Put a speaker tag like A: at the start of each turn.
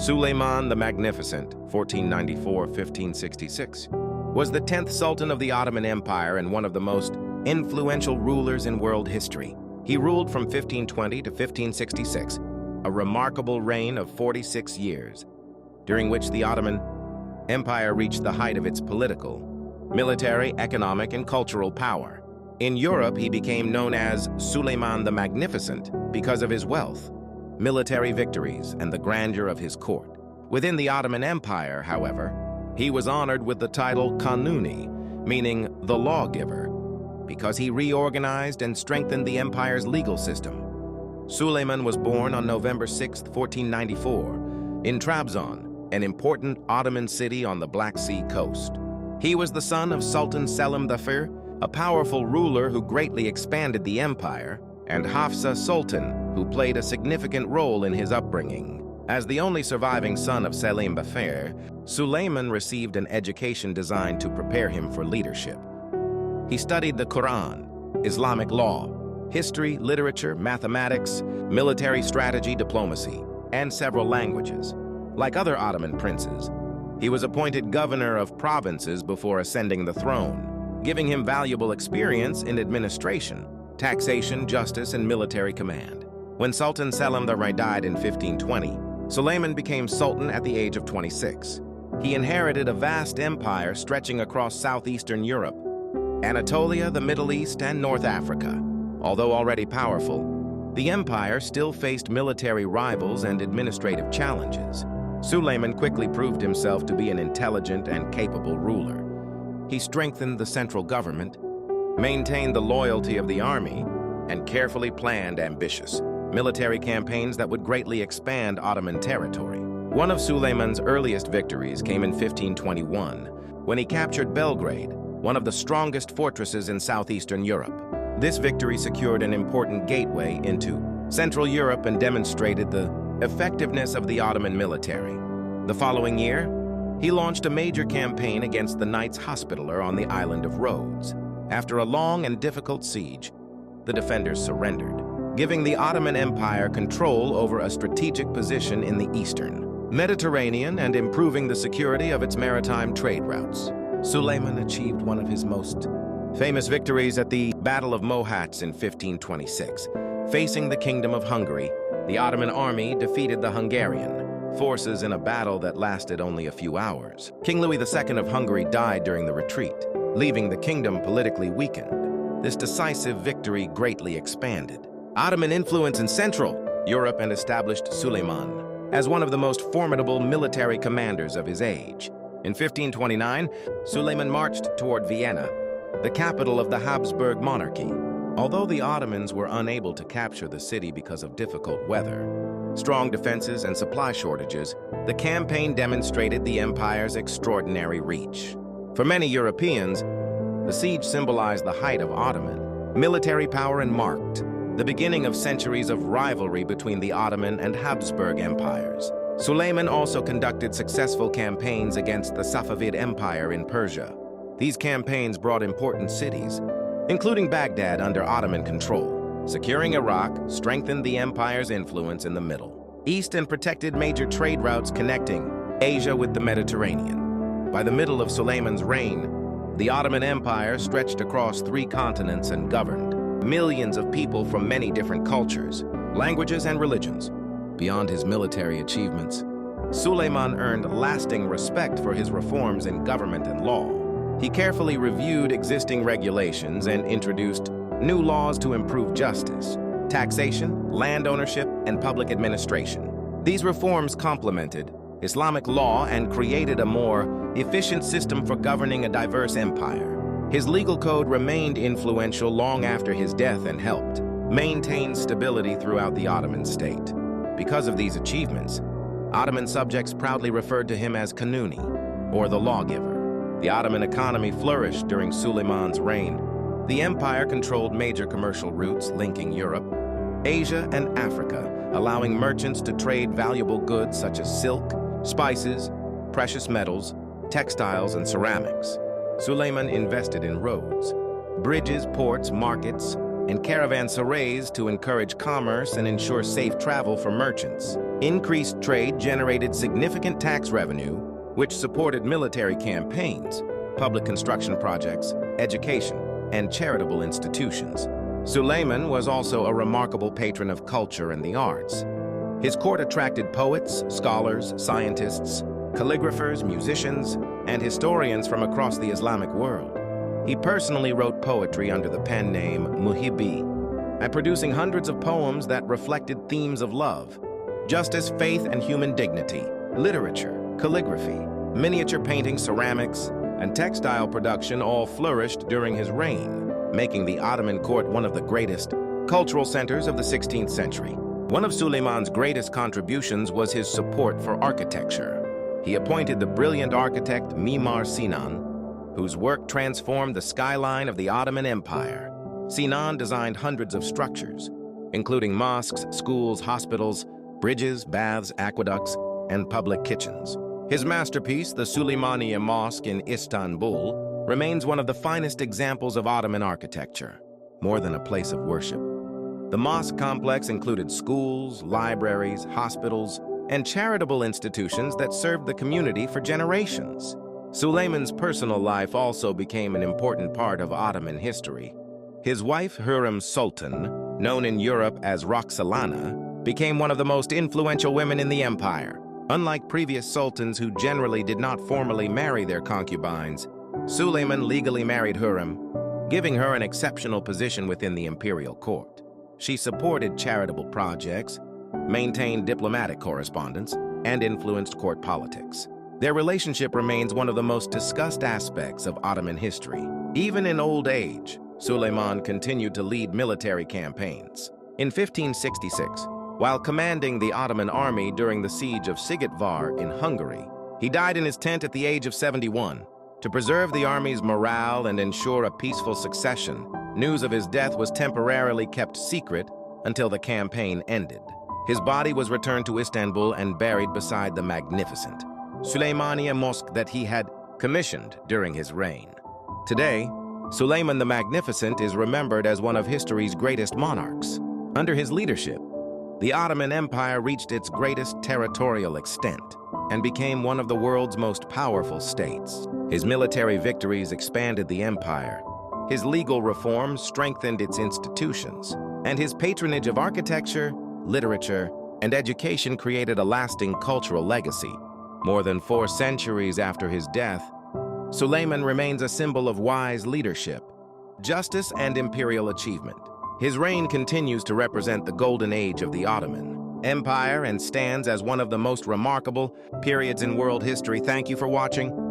A: Suleiman the Magnificent, 1494–1566, was the 10th Sultan of the Ottoman Empire and one of the most influential rulers in world history. He ruled from 1520 to 1566, a remarkable reign of 46 years, during which the Ottoman Empire reached the height of its political, military, economic, and cultural power. In Europe, he became known as Suleiman the Magnificent because of his wealth, military victories, and the grandeur of his court. Within the Ottoman Empire, however, he was honored with the title Kanuni, meaning the Lawgiver, because he reorganized and strengthened the empire's legal system. Suleiman was born on November 6, 1494, in Trabzon, an important Ottoman city on the Black Sea coast. He was the son of Sultan Selim I, a powerful ruler who greatly expanded the empire, and Hafsa Sultan, who played a significant role in his upbringing. As the only surviving son of Selim I, Suleiman received an education designed to prepare him for leadership. He studied the Quran, Islamic law, history, literature, mathematics, military strategy, diplomacy, and several languages. Like other Ottoman princes, he was appointed governor of provinces before ascending the throne, giving him valuable experience in administration, taxation, justice, and military command. When Sultan Selim I died in 1520, Suleiman became sultan at the age of 26. He inherited a vast empire stretching across southeastern Europe, Anatolia, the Middle East, and North Africa. Although already powerful, the empire still faced military rivals and administrative challenges. Suleiman quickly proved himself to be an intelligent and capable ruler. He strengthened the central government, maintained the loyalty of the army, and carefully planned ambitious military campaigns that would greatly expand Ottoman territory. One of Suleiman's earliest victories came in 1521, when he captured Belgrade, one of the strongest fortresses in southeastern Europe. This victory secured an important gateway into Central Europe and demonstrated the effectiveness of the Ottoman military. The following year, he launched a major campaign against the Knights Hospitaller on the island of Rhodes. After a long and difficult siege, the defenders surrendered, giving the Ottoman Empire control over a strategic position in the eastern Mediterranean and improving the security of its maritime trade routes. Suleiman achieved one of his most famous victories at the Battle of Mohacs in 1526. Facing the Kingdom of Hungary, the Ottoman army defeated the Hungarian forces in a battle that lasted only a few hours. King Louis II of Hungary died during the retreat, leaving the kingdom politically weakened. This decisive victory greatly expanded Ottoman influence in Central Europe and established Suleiman as one of the most formidable military commanders of his age. In 1529, Suleiman marched toward Vienna, the capital of the Habsburg monarchy. Although the Ottomans were unable to capture the city because of difficult weather, strong defenses, and supply shortages, the campaign demonstrated the empire's extraordinary reach. For many Europeans, the siege symbolized the height of Ottoman military power and marked the beginning of centuries of rivalry between the Ottoman and Habsburg empires. Suleiman also conducted successful campaigns against the Safavid Empire in Persia. These campaigns brought important cities, including Baghdad, under Ottoman control. Securing Iraq strengthened the empire's influence in the Middle East and protected major trade routes connecting Asia with the Mediterranean. By the middle of Suleiman's reign, the Ottoman Empire stretched across 3 continents and governed millions of people from many different cultures, languages, and religions. Beyond his military achievements, Suleiman earned lasting respect for his reforms in government and law. He carefully reviewed existing regulations and introduced new laws to improve justice, taxation, land ownership, and public administration. These reforms complemented Islamic law and created a more efficient system for governing a diverse empire. His legal code remained influential long after his death and helped maintain stability throughout the Ottoman state. Because of these achievements, Ottoman subjects proudly referred to him as Kanuni, or the Lawgiver. The Ottoman economy flourished during Suleiman's reign. The empire controlled major commercial routes linking Europe, Asia, and Africa, allowing merchants to trade valuable goods such as silk, spices, precious metals, textiles, and ceramics. Suleiman invested in roads, bridges, ports, markets, and caravanserais to encourage commerce and ensure safe travel for merchants. Increased trade generated significant tax revenue, which supported military campaigns, public construction projects, education, and charitable institutions. Suleiman was also a remarkable patron of culture and the arts. His court attracted poets, scholars, scientists, calligraphers, musicians, and historians from across the Islamic world. He personally wrote poetry under the pen name Muhibbi, and producing hundreds of poems that reflected themes of love, justice, faith, and human dignity. Literature, calligraphy, miniature painting, ceramics, and textile production all flourished during his reign, making the Ottoman court one of the greatest cultural centers of the 16th century. One of Suleiman's greatest contributions was his support for architecture. He appointed the brilliant architect Mimar Sinan, whose work transformed the skyline of the Ottoman Empire. Sinan designed hundreds of structures, including mosques, schools, hospitals, bridges, baths, aqueducts, and public kitchens. His masterpiece, the Süleymaniye Mosque in Istanbul, remains one of the finest examples of Ottoman architecture, more than a place of worship. The mosque complex included schools, libraries, hospitals, and charitable institutions that served the community for generations. Suleiman's personal life also became an important part of Ottoman history. His wife, Hürrem Sultan, known in Europe as Roxolana, became one of the most influential women in the empire. Unlike previous sultans who generally did not formally marry their concubines, Suleiman legally married Hürrem, giving her an exceptional position within the imperial court. She supported charitable projects, maintained diplomatic correspondence, and influenced court politics. Their relationship remains one of the most discussed aspects of Ottoman history. Even in old age, Suleiman continued to lead military campaigns. In 1566, while commanding the Ottoman army during the siege of Szigetvar in Hungary, he died in his tent at the age of 71. To preserve the army's morale and ensure a peaceful succession, news of his death was temporarily kept secret until the campaign ended. His body was returned to Istanbul and buried beside the magnificent Süleymaniye Mosque that he had commissioned during his reign. Today, Suleiman the Magnificent is remembered as one of history's greatest monarchs. Under his leadership, the Ottoman Empire reached its greatest territorial extent and became one of the world's most powerful states. His military victories expanded the empire, his legal reforms strengthened its institutions, and his patronage of architecture, literature, and education created a lasting cultural legacy. More than 4 centuries after his death, Suleiman remains a symbol of wise leadership, justice, and imperial achievement. His reign continues to represent the golden age of the Ottoman Empire and stands as one of the most remarkable periods in world history. Thank you for watching.